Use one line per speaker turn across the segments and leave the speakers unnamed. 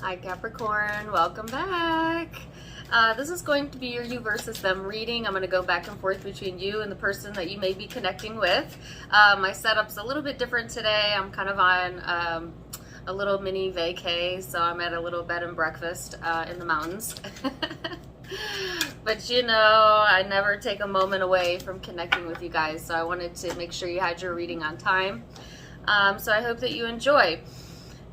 Hi Capricorn, welcome back. This is going to be your you versus them reading. I'm going to go back and forth between you and the person that you may be connecting with. My setup's a little bit different today. I'm kind of on a little mini vacay, so I'm at a little bed and breakfast in the mountains. But you know, I never take a moment away from connecting with you guys, so I wanted to make sure you had your reading on time. So I hope that you enjoy.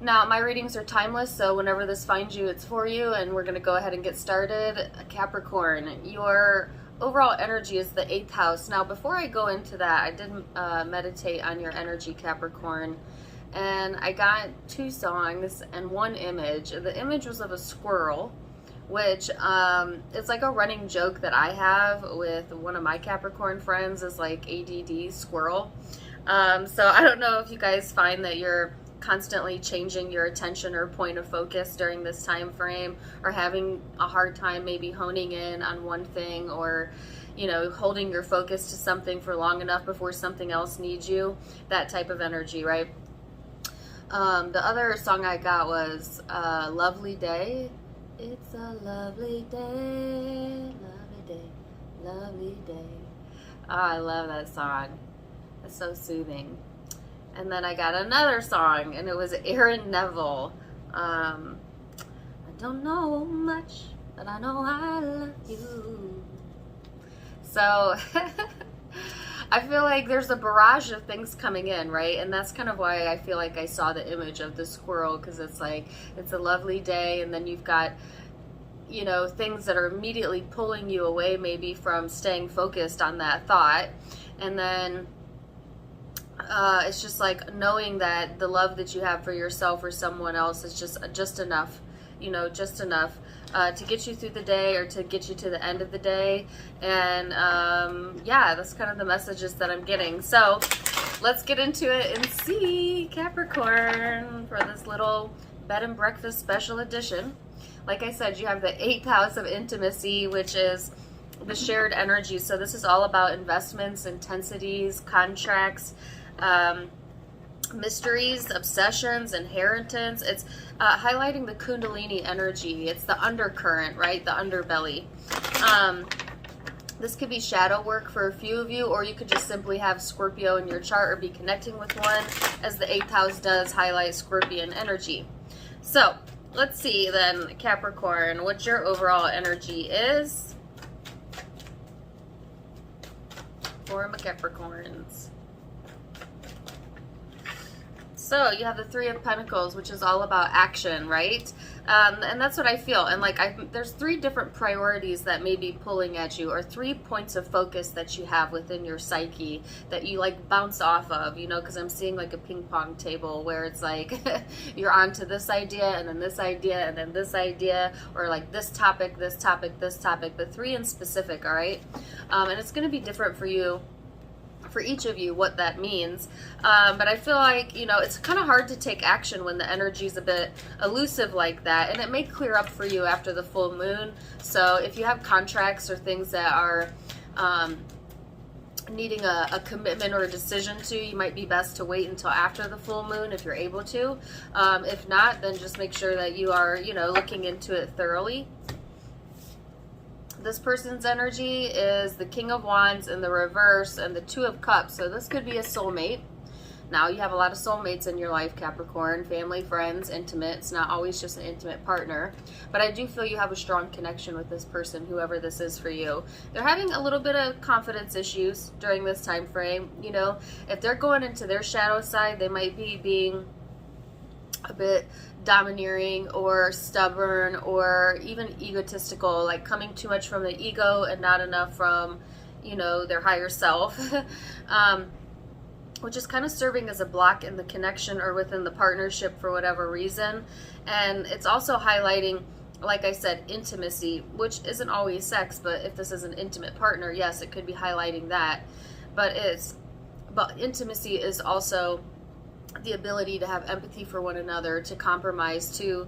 Now, my readings are timeless, so whenever this finds you, it's for you, and we're going to go ahead and get started. Capricorn, your overall energy is the 8th house. Now, before I go into that, I did meditate on your energy, Capricorn, and I got 2 songs and 1 image. The image was of a squirrel, which it's like a running joke that I have with one of my Capricorn friends is like ADD squirrel. So I don't know if you guys find that you're constantly changing your attention or point of focus during this time frame, or having a hard time maybe honing in on one thing, or you know, holding your focus to something for long enough before something else needs you. That type of energy, right? The other song I got was Lovely Day. It's a lovely day, lovely day, lovely day. Oh, I love that song. It's so soothing. And then I got another song, and it was Aaron Neville. I don't know much, but I know I love you. So I feel like there's a barrage of things coming in, right? And that's kind of why I feel like I saw the image of the squirrel, because it's like, it's a lovely day, and then you've got, you know, things that are immediately pulling you away maybe from staying focused on that thought. And then it's just like knowing that the love that you have for yourself or someone else is just enough, you know, just enough to get you through the day, or to get you to the end of the day. And yeah, that's kind of the messages that I'm getting. So let's get into it and see, Capricorn, for this little bed and breakfast special edition. Like I said, you have the 8th house of intimacy, which is the shared energy. So this is all about investments, intensities, contracts, mysteries, obsessions, inheritance. It's highlighting the Kundalini energy. It's the undercurrent, right? The underbelly. This could be shadow work for a few of you, or you could just simply have Scorpio in your chart, or be connecting with one, as the 8th house does highlight Scorpion energy. So let's see then, Capricorn, what your overall energy is for my Capricorns. So you have the 3 of Pentacles, which is all about action, right? And that's what I feel. And like, there's 3 different priorities that may be pulling at you, or 3 points of focus that you have within your psyche that you like bounce off of, you know, because I'm seeing like a ping pong table where it's like you're on to this idea, and then this idea, and then this idea, or like this topic, this topic, this topic, but 3 in specific, all right? And it's going to be different for you, for each of you, what that means. But I feel like, you know, it's kind of hard to take action when the energy is a bit elusive like that, and it may clear up for you after the full moon. So if you have contracts or things that are needing a commitment or a decision to, you might be best to wait until after the full moon if you're able to. If not, then just make sure that you are, you know, looking into it thoroughly. This person's energy is the King of Wands in the reverse, and the 2 of Cups. So this could be a soulmate. Now, you have a lot of soulmates in your life, Capricorn. Family, friends, intimate. It's not always just an intimate partner. But I do feel you have a strong connection with this person, whoever this is for you. They're having a little bit of confidence issues during this time frame. You know, if they're going into their shadow side, they might be being a bit domineering or stubborn, or even egotistical, like coming too much from the ego and not enough from, you know, their higher self, which is kind of serving as a block in the connection or within the partnership for whatever reason. And it's also highlighting, like I said, intimacy, which isn't always sex, but if this is an intimate partner, yes, it could be highlighting that. But intimacy is also the ability to have empathy for one another, to compromise, to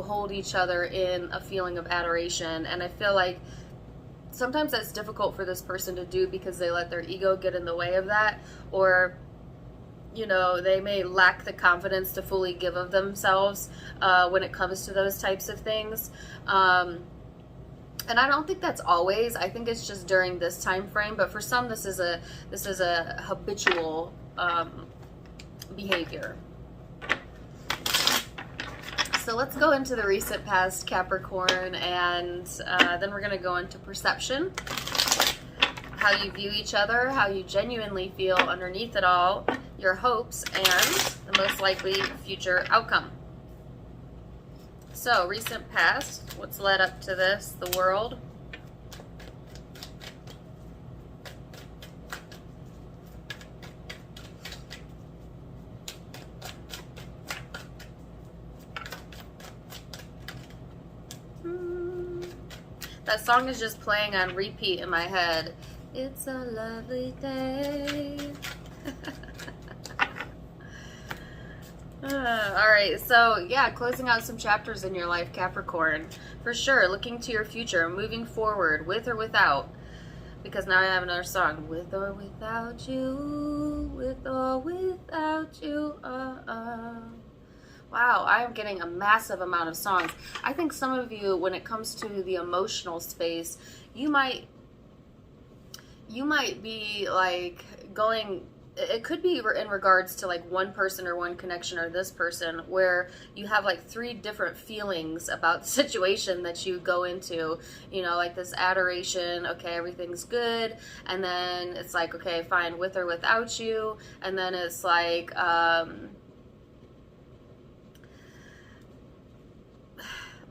hold each other in a feeling of adoration. And I feel like sometimes that's difficult for this person to do because they let their ego get in the way of that, or you know, they may lack the confidence to fully give of themselves when it comes to those types of things. And I don't think that's always. I think it's just during this time frame. But for some, this is a habitual behavior. So let's go into the recent past, Capricorn, and then we're going to go into perception, how you view each other, how you genuinely feel underneath it all, your hopes, and the most likely future outcome. So, recent past, what's led up to this, the world. That song is just playing on repeat in my head. It's a lovely day. Alright, so yeah, closing out some chapters in your life, Capricorn. For sure, looking to your future, moving forward, with or without. Because now I have another song. With or without you, with or without you. Wow, I am getting a massive amount of songs. I think some of you, when it comes to the emotional space, you might be like going, it could be in regards to like one person or one connection or this person, where you have like 3 different feelings about the situation that you go into, you know, like this adoration, okay, everything's good, and then it's like, okay, fine, with or without you, and then it's like,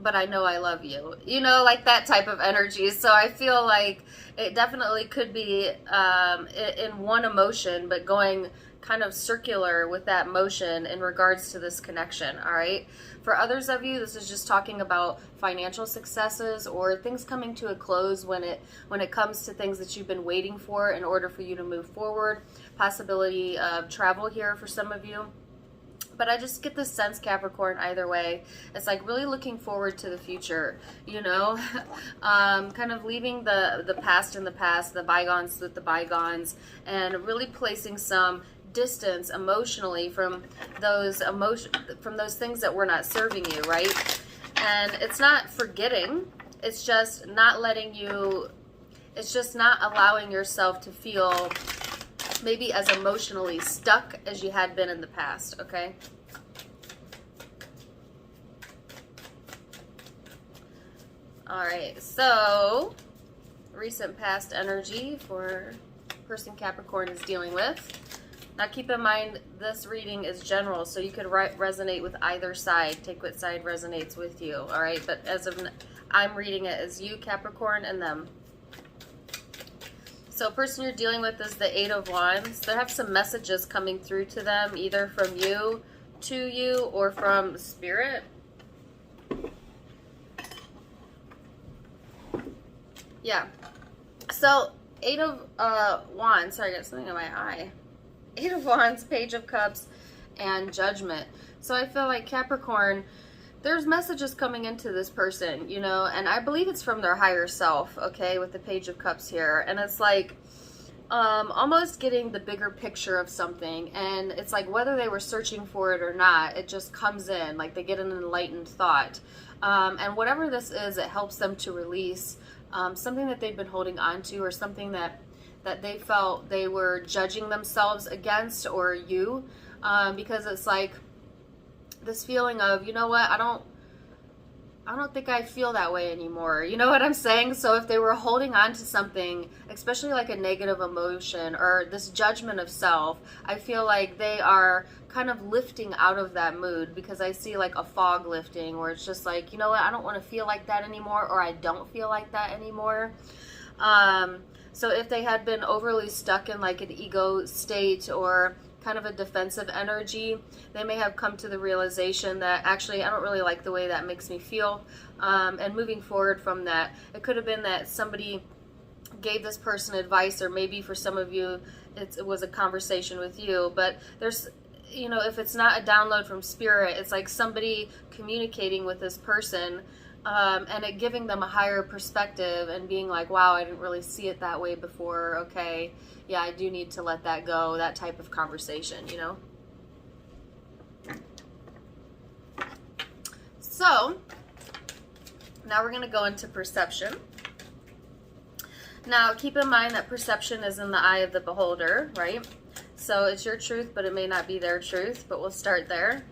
but I know I love you, you know, like that type of energy. So I feel like it definitely could be in one emotion, but going kind of circular with that motion in regards to this connection. All right. For others of you, this is just talking about financial successes or things coming to a close when it comes to things that you've been waiting for in order for you to move forward. Possibility of travel here for some of you. But I just get this sense, Capricorn, either way. It's like really looking forward to the future, you know, kind of leaving the past in the past, the bygones with the bygones, and really placing some distance emotionally from those things that were not serving you, right? And it's not forgetting, it's just not allowing yourself to feel maybe as emotionally stuck as you had been in the past, okay? All right, so recent past energy for person Capricorn is dealing with. Now keep in mind, this reading is general, so you could resonate with either side. Take what side resonates with you, all right? But as of I'm reading it as you, Capricorn, and them. So person you're dealing with is the 8 of Wands. They have some messages coming through to them, either from you to you or from Spirit. Yeah. So 8 of Wands. Sorry, I got something in my eye. 8 of Wands, Page of Cups, and Judgment. So I feel like Capricorn, there's messages coming into this person, you know, and I believe it's from their higher self, okay, with the Page of Cups here. And it's like almost getting the bigger picture of something. And it's like whether they were searching for it or not, it just comes in, like they get an enlightened thought. And whatever this is, it helps them to release something that they've been holding on to, or something that they felt they were judging themselves against, or you, because it's like this feeling of, you know what, I don't think I feel that way anymore. You know what I'm saying? So if they were holding on to something, especially like a negative emotion or this judgment of self, I feel like they are kind of lifting out of that mood, because I see like a fog lifting, where it's just like, you know what, I don't want to feel like that anymore, or I don't feel like that anymore. So if they had been overly stuck in like an ego state or kind of a defensive energy, they may have come to the realization that actually I don't really like the way that makes me feel, and moving forward from that. It could have been that somebody gave this person advice, or maybe for some of you it was a conversation with you, but there's, you know, if it's not a download from Spirit, it's like somebody communicating with this person, and it giving them a higher perspective and being like, wow, I didn't really see it that way before. Okay, yeah, I do need to let that go, that type of conversation, you know? So now we're going to go into perception. Now keep in mind that perception is in the eye of the beholder, right? So it's your truth, but it may not be their truth, but we'll start there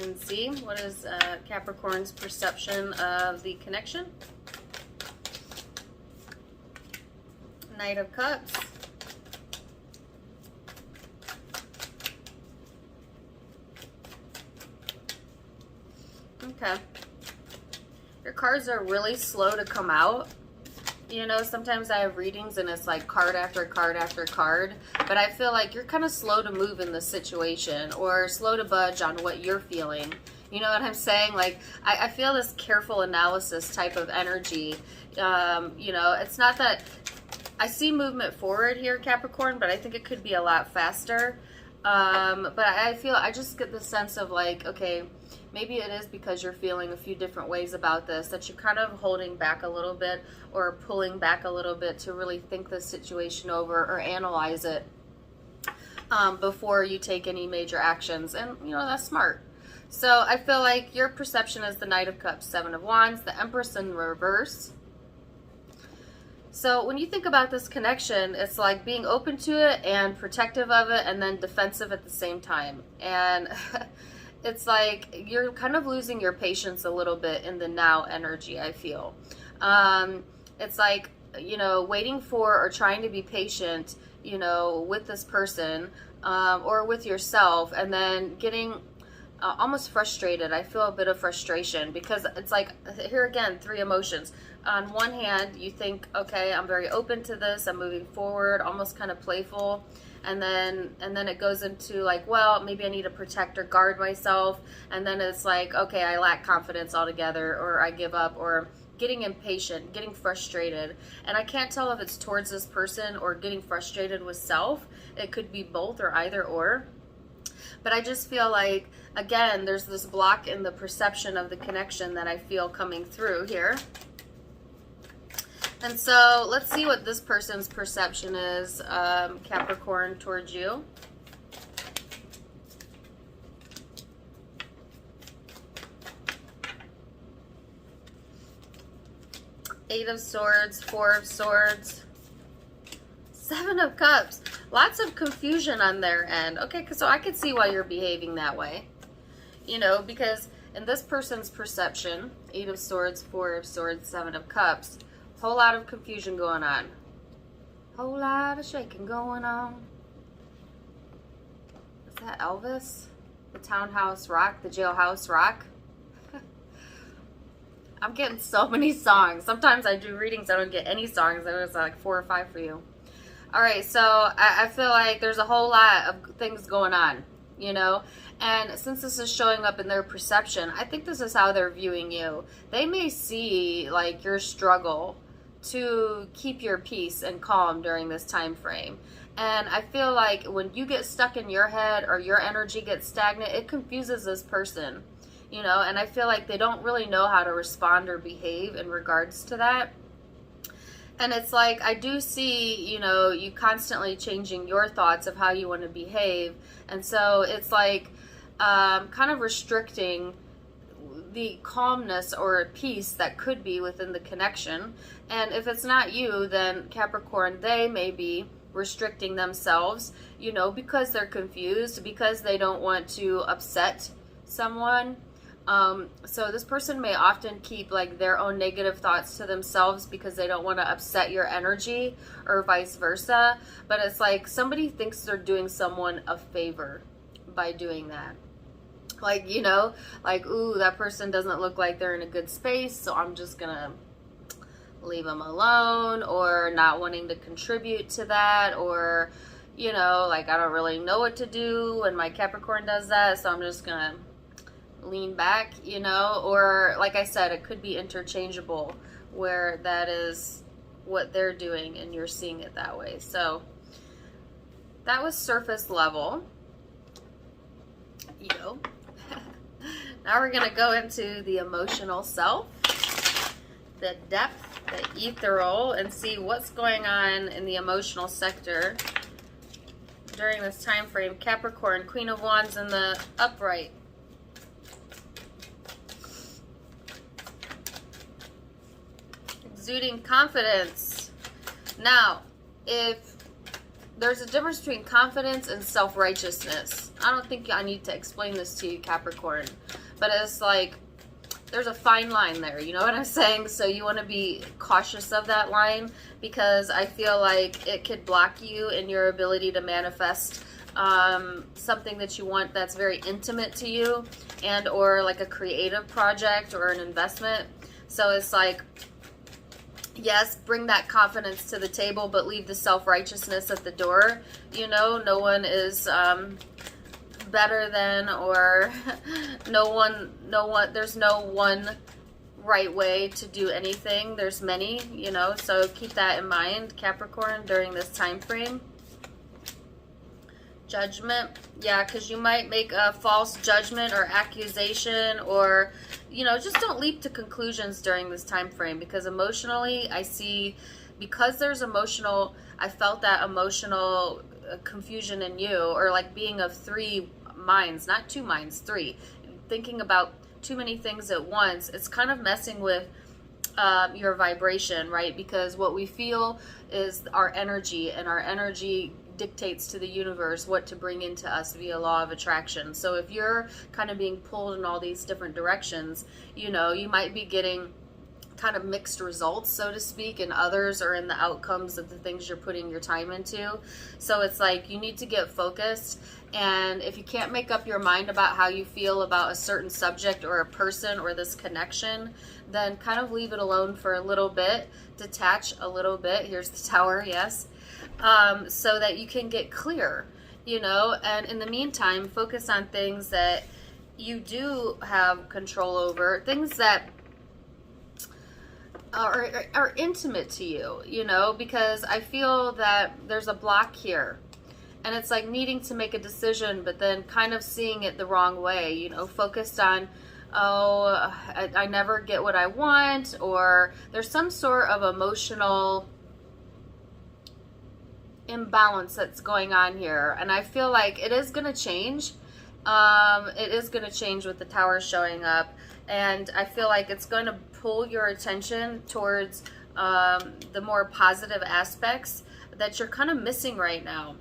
and see what is Capricorn's perception of the connection. Knight of Cups. Okay. Your cards are really slow to come out. You know, sometimes I have readings and it's like card after card after card, but I feel like you're kind of slow to move in this situation or slow to budge on what you're feeling. You know what I'm saying? Like, I feel this careful analysis type of energy. You know, it's not that I see movement forward here, Capricorn, but I think it could be a lot faster. But I just get the sense of like, okay, maybe it is because you're feeling a few different ways about this, that you're kind of holding back a little bit or pulling back a little bit to really think the situation over or analyze it before you take any major actions. And, you know, that's smart. So I feel like your perception is the Knight of Cups, Seven of Wands, the Empress in reverse. So when you think about this connection, it's like being open to it and protective of it and then defensive at the same time. And it's like you're kind of losing your patience a little bit in the now energy, I feel. It's like, you know, waiting for or trying to be patient, you know, with this person or with yourself, and then getting almost frustrated. I feel a bit of frustration because it's like, here again, three emotions. On one hand, you think, okay, I'm very open to this, I'm moving forward, almost kind of playful. And then it goes into like, well, maybe I need to protect or guard myself. And then it's like, okay, I lack confidence altogether, or I give up, or getting impatient, getting frustrated. And I can't tell if it's towards this person or getting frustrated with self. It could be both or either or. But I just feel like, again, there's this block in the perception of the connection that I feel coming through here. And so let's see what this person's perception is, Capricorn, towards you. Eight of Swords, Four of Swords, Seven of Cups. Lots of confusion on their end. Okay, so I could see why you're behaving that way. You know, because in this person's perception, Eight of Swords, Four of Swords, Seven of Cups, whole lot of confusion going on. Whole lot of shaking going on. Is that Elvis? The Townhouse Rock? The Jailhouse Rock? I'm getting so many songs. Sometimes I do readings, I don't get any songs. There was like 4 or 5 for you. Alright, so I feel like there's a whole lot of things going on, you know? And since this is showing up in their perception, I think this is how they're viewing you. They may see like your struggle to keep your peace and calm during this time frame. And I feel like when you get stuck in your head or your energy gets stagnant, it confuses this person, you know, and I feel like they don't really know how to respond or behave in regards to that. And it's like, I do see, you know, you constantly changing your thoughts of how you want to behave. And so it's like kind of restricting the calmness or peace that could be within the connection. And if it's not you, then Capricorn, they may be restricting themselves, you know, because they're confused, because they don't want to upset someone. So this person may often keep like their own negative thoughts to themselves because they don't want to upset your energy, or vice versa. But it's like somebody thinks they're doing someone a favor by doing that. Like, you know, like, ooh, that person doesn't look like they're in a good space, so I'm just gonna leave them alone, or not wanting to contribute to that, or, you know, like, I don't really know what to do when my Capricorn does that, so I'm just gonna lean back, you know. Or like I said, it could be interchangeable, where that is what they're doing and you're seeing it that way. So that was surface level, you know. Now we're going to go into the emotional self, the depth, the ethereal, and see what's going on in the emotional sector during this time frame. Capricorn, Queen of Wands in the upright. exuding confidence. Now, if there's a difference between confidence and self-righteousness. I don't think I need to explain this to you, Capricorn, but it's like there's a fine line there, you know what I'm saying? So you want to be cautious of that line, because I feel like it could block you in your ability to manifest something that you want that's very intimate to you, and or like a creative project or an investment. So it's like, yes, bring that confidence to the table, but leave the self-righteousness at the door. You know, no one is better than, or there's no one right way to do anything. There's many, you know, so keep that in mind, Capricorn, during this time frame. Judgment, yeah, because you might make a false judgment or accusation, or, you know, just don't leap to conclusions during this time frame, because emotionally I see, because there's emotional, I felt that emotional confusion in you, or like being of three minds, not two minds, three, thinking about too many things at once. It's kind of messing with your vibration, right? Because what we feel is our energy, and our energy dictates to the universe what to bring into us via law of attraction. So if you're kind of being pulled in all these different directions, you know, you might be getting kind of mixed results, so to speak, and others are in the outcomes of the things you're putting your time into. So it's like you need to get focused, and if you can't make up your mind about how you feel about a certain subject or a person or this connection, then kind of leave it alone for a little bit, detach a little bit. Here's the Tower, yes. So that you can get clear, you know, and in the meantime, focus on things that you do have control over, things that are intimate to you, you know, because I feel that there's a block here, and it's like needing to make a decision, but then kind of seeing it the wrong way, you know, focused on, oh, I never get what I want, or there's some sort of emotional imbalance that's going on here, and I feel like it is going to change. It is going to change with the Tower showing up, and I feel like it's going to pull your attention towards the more positive aspects that you're kind of missing right now.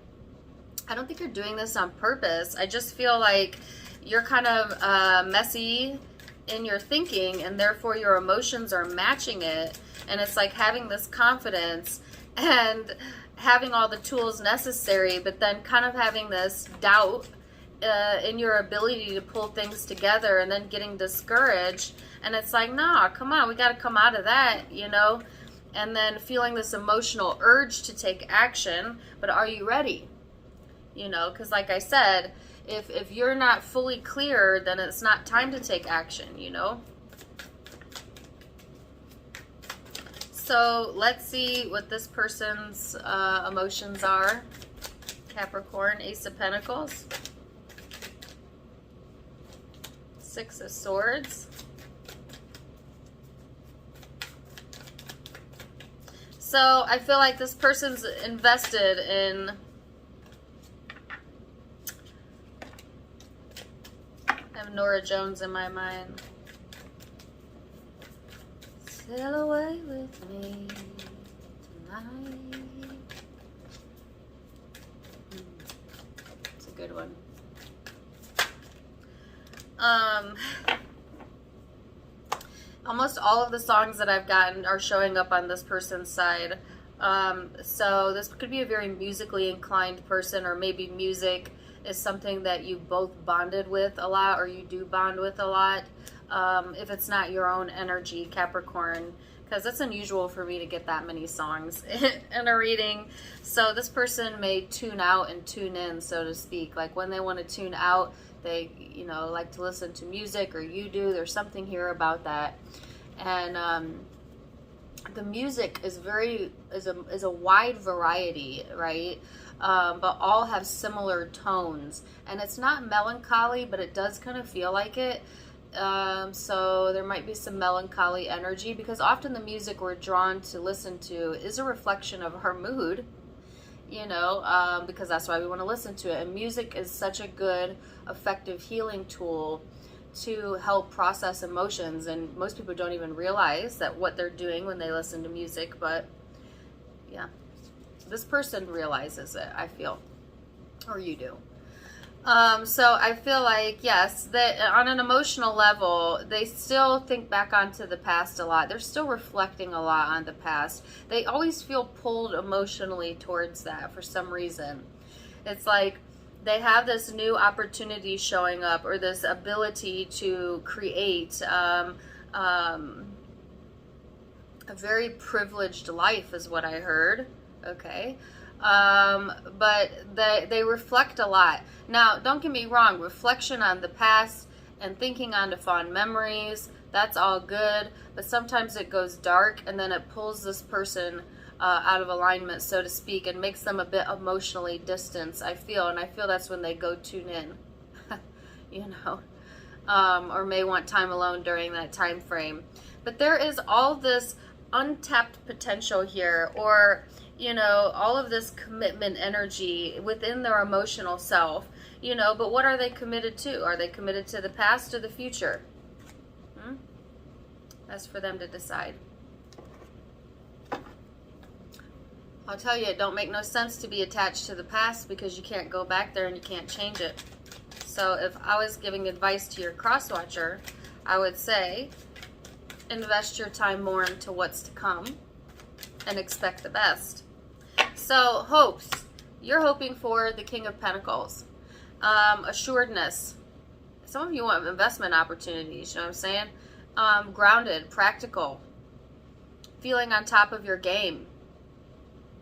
I don't think you're doing this on purpose. I just feel like you're kind of messy in your thinking, and therefore your emotions are matching it, and it's like having this confidence and having all the tools necessary, but then kind of having this doubt in your ability to pull things together, and then getting discouraged, and it's like, nah, come on, we got to come out of that, you know, and then feeling this emotional urge to take action, but are you ready? You know, because like I said, if you're not fully clear, then it's not time to take action, you know. So let's see what this person's emotions are. Capricorn, Ace of Pentacles, Six of Swords. So I feel like this person's invested in, I have Nora Jones in my mind. Sail away with me tonight. It's a good one. Almost all of the songs that I've gotten are showing up on this person's side. So this could be a very musically inclined person, or maybe music is something that you both bonded with a lot, or you do bond with a lot. If it's not your own energy, Capricorn, because it's unusual for me to get that many songs in a reading. So this person may tune out and tune in, so to speak. Like when they want to tune out, they, you know, like to listen to music, or you do. There's something here about that. And the music is is a wide variety, right? But all have similar tones, and it's not melancholy, but it does kind of feel like it. So there might be some melancholy energy, because often the music we're drawn to listen to is a reflection of our mood, you know, because that's why we want to listen to it. And music is such a good, effective healing tool to help process emotions, and most people don't even realize that what they're doing when they listen to music. But yeah, this person realizes it, I feel, or you do. So I feel like, yes, that on an emotional level, they still think back onto the past a lot. They're still reflecting a lot on the past. They always feel pulled emotionally towards that for some reason. It's like they have this new opportunity showing up, or this ability to create a very privileged life is what I heard. Okay. But they reflect a lot. Now, don't get me wrong, reflection on the past and thinking on to fond memories, that's all good, but sometimes it goes dark, and then it pulls this person out of alignment, so to speak, and makes them a bit emotionally distant, I feel, and I feel that's when they go tune in, you know, or may want time alone during that time frame. But there is all this untapped potential here, or you know, all of this commitment energy within their emotional self, you know, but what are they committed to? Are they committed to the past or the future? That's for them to decide. I'll tell you, it don't make no sense to be attached to the past, because you can't go back there and you can't change it. So if I was giving advice to your cross watcher, I would say invest your time more into what's to come and expect the best. So hopes, you're hoping for the King of Pentacles, assuredness. Some of you want investment opportunities, you know what I'm saying? Grounded, practical, feeling on top of your game.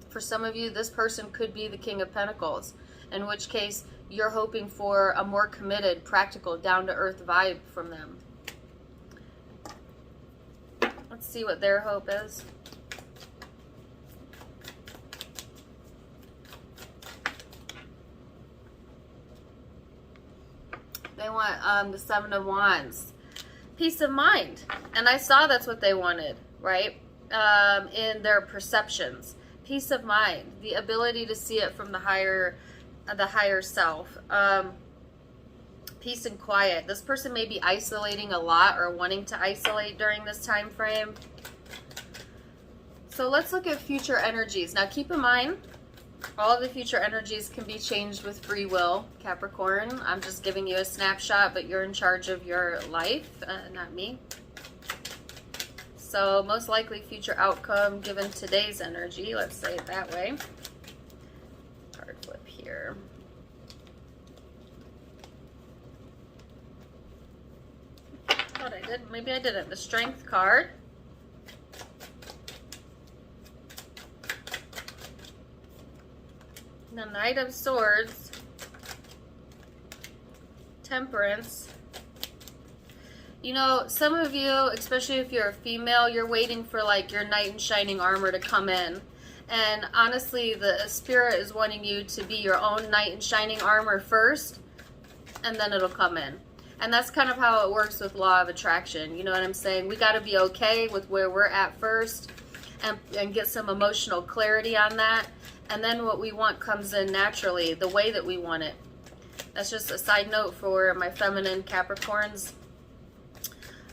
For some of you, this person could be the King of Pentacles, in which case you're hoping for a more committed, practical, down-to-earth vibe from them. Let's see what their hope is. They want the Seven of Wands. Peace of mind. And I saw that's what they wanted, right? In their perceptions. Peace of mind. The ability to see it from the higher self. Peace and quiet. This person may be isolating a lot, or wanting to isolate during this time frame. So let's look at future energies. Now keep in mind, all of the future energies can be changed with free will, Capricorn. I'm just giving you a snapshot, but you're in charge of your life, not me. So most likely future outcome given today's energy, let's say it that way. Card flip here. Thought I did, maybe I didn't. The Strength card. The Knight of Swords, Temperance. You know, some of you, especially if you're a female, you're waiting for like your knight in shining armor to come in. And honestly, the spirit is wanting you to be your own knight in shining armor first, and then it'll come in. And that's kind of how it works with law of attraction. You know what I'm saying? We got to be okay with where we're at first, and get some emotional clarity on that. And then what we want comes in naturally, the way that we want it. That's just a side note for my feminine Capricorns.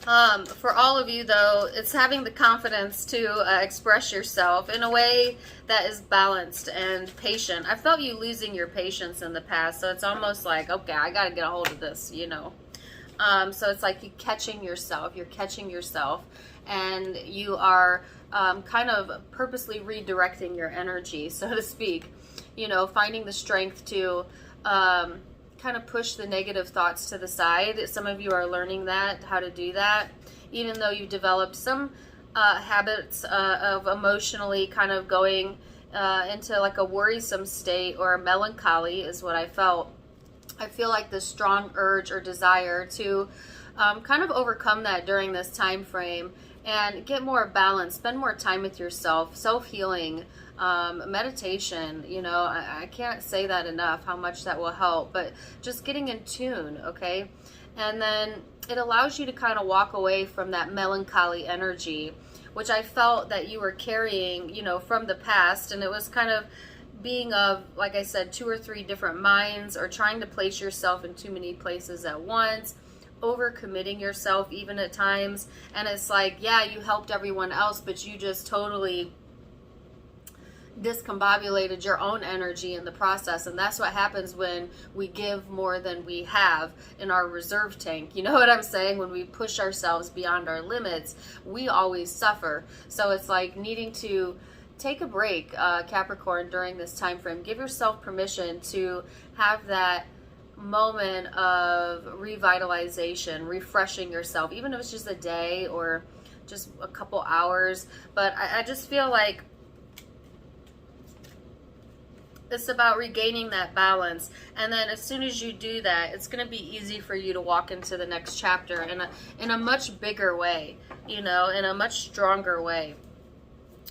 For all of you, though, it's having the confidence to express yourself in a way that is balanced and patient. I felt you losing your patience in the past, so it's almost like, okay, I got to get a hold of this, you know. So it's like you're catching yourself, and you are kind of purposely redirecting your energy, so to speak. You know, finding the strength to kind of push the negative thoughts to the side. Some of you are learning that, how to do that, even though you've developed some habits of emotionally kind of going into like a worrisome state, or a melancholy is what I felt. I feel like this strong urge or desire to kind of overcome that during this time frame and get more balance, spend more time with yourself, self-healing, meditation. You know, I can't say that enough, how much that will help, but just getting in tune, okay? And then it allows you to kind of walk away from that melancholy energy, which I felt that you were carrying, you know, from the past, and it was kind of being of, like I said, 2 or 3 different minds, or trying to place yourself in too many places at once, overcommitting yourself even at times, and it's like, yeah, you helped everyone else, but you just totally discombobulated your own energy in the process. And that's what happens when we give more than we have in our reserve tank. You know what I'm saying? When we push ourselves beyond our limits, we always suffer. So it's like needing to take a break, Capricorn, during this time frame. Give yourself permission to have that moment of revitalization, refreshing yourself, even if it's just a day or just a couple hours. But I just feel like it's about regaining that balance, and then as soon as you do that, it's going to be easy for you to walk into the next chapter in a much bigger way, you know, in a much stronger way.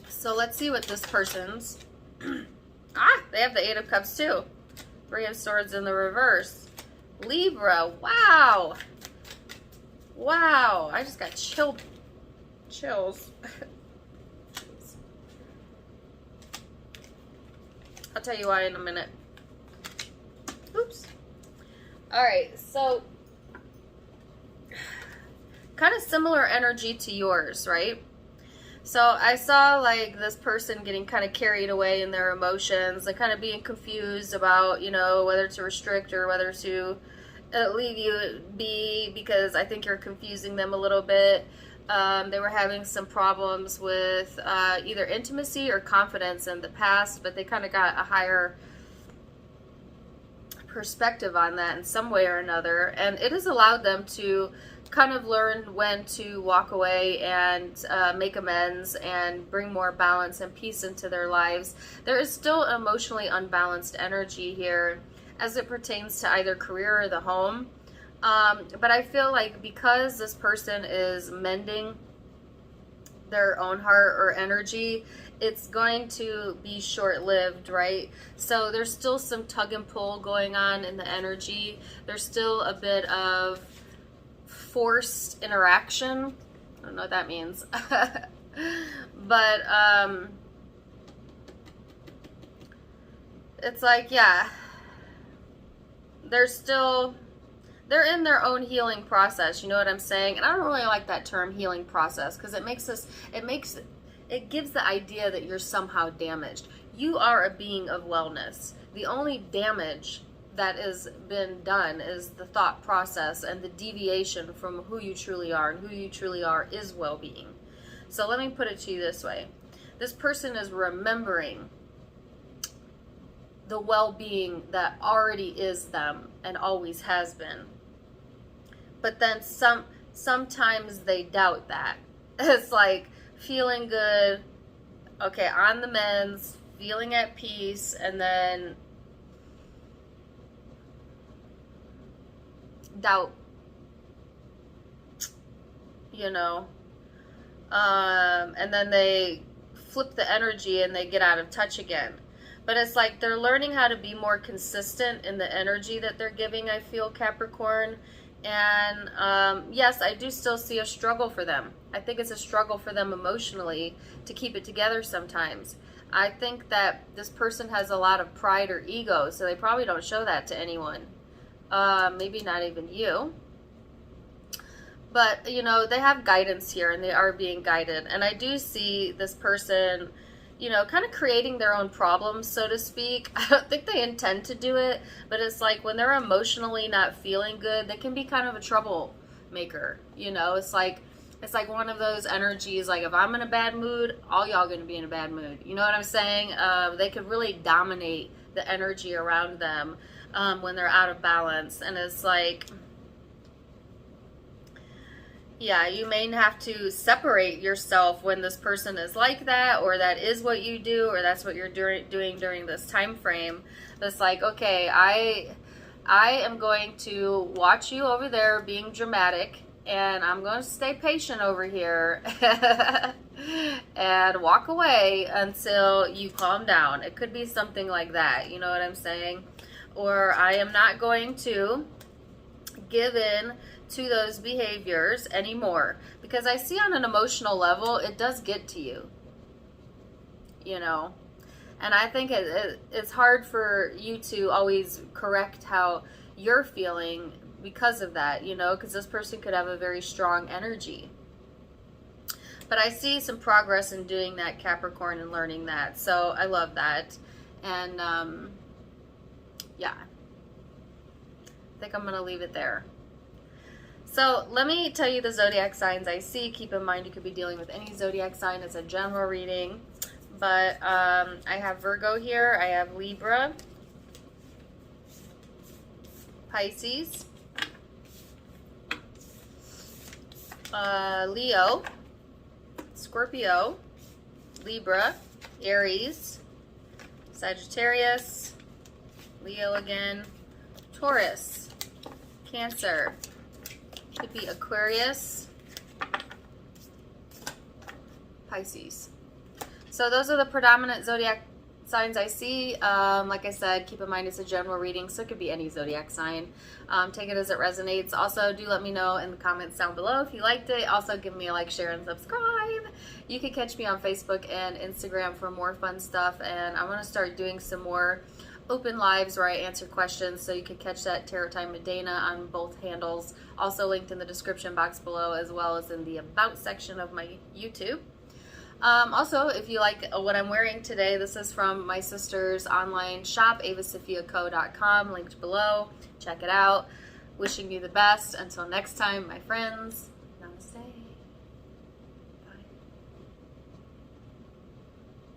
So let's see what this person's they have the Eight of Cups too. Three of Swords in the reverse. Libra. Wow, I just got chills. I'll tell you why in a minute. Oops. Alright, so kind of similar energy to yours, right? So I saw like this person getting kind of carried away in their emotions and kind of being confused about, you know, whether to restrict or whether to leave you be, because I think you're confusing them a little bit. They were having some problems with either intimacy or confidence in the past, but they kind of got a higher perspective on that in some way or another, and it has allowed them to kind of learn when to walk away and make amends and bring more balance and peace into their lives. There is still emotionally unbalanced energy here as it pertains to either career or the home. But I feel like because this person is mending their own heart or energy, it's going to be short-lived, right? So there's still some tug and pull going on in the energy. There's still a bit of forced interaction. I don't know what that means. But it's like, yeah, they're in their own healing process, you know what I'm saying? And I don't really like that term, healing process, because it gives the idea that you're somehow damaged. You are a being of wellness. The only damage that has been done is the thought process and the deviation from who you truly are, and who you truly are is well-being. So let me put it to you this way. This person is remembering the well-being that already is them and always has been. But then sometimes they doubt that. It's like feeling good, okay, on the mends, feeling at peace, and then doubt, you know. And then they flip the energy and they get out of touch again. But it's like they're learning how to be more consistent in the energy that they're giving, I feel, Capricorn. And yes, I do still see a struggle for them. I think it's a struggle for them emotionally to keep it together sometimes. I think that this person has a lot of pride or ego, so they probably don't show that to anyone. Maybe not even you. But, you know, they have guidance here, and they are being guided. And I do see this person, you know, kind of creating their own problems, so to speak. I don't think they intend to do it, but it's like when they're emotionally not feeling good, they can be kind of a troublemaker, you know. It's like one of those energies, like if I'm in a bad mood, all y'all gonna be in a bad mood. You know what I'm saying? They could really dominate the energy around them when they're out of balance. And it's like, yeah, you may have to separate yourself when this person is like that, or that is what you do, or that's what you're doing during this time frame. It's like, okay, I am going to watch you over there being dramatic, and I'm going to stay patient over here and walk away until you calm down. It could be something like that, you know what I'm saying? Or I am not going to give in to those behaviors anymore, because I see on an emotional level it does get to you, you know. And I think it's hard for you to always correct how you're feeling because of that, you know, because this person could have a very strong energy. But I see some progress in doing that, Capricorn, and learning that. So I love that. And yeah, I think I'm going to leave it there. So let me tell you the zodiac signs I see. Keep in mind you could be dealing with any zodiac sign. It's a general reading. But I have Virgo here. I have Libra, Pisces, Leo, Scorpio, Libra, Aries, Sagittarius, Leo again, Taurus, Cancer, could be Aquarius, Pisces. So those are the predominant zodiac signs I see. Like I said, keep in mind it's a general reading, so it could be any zodiac sign. Take it as it resonates. Also, do let me know in the comments down below if you liked it. Also, give me a like, share, and subscribe. You can catch me on Facebook and Instagram for more fun stuff, and I'm going to start doing some more open lives where I answer questions, so you can catch that Tarot Time with Dana on both handles. Also linked in the description box below, as well as in the About section of my YouTube. Also, if you like what I'm wearing today, this is from my sister's online shop, avasophiaco.com, linked below. Check it out. Wishing you the best. Until next time, my friends, namaste.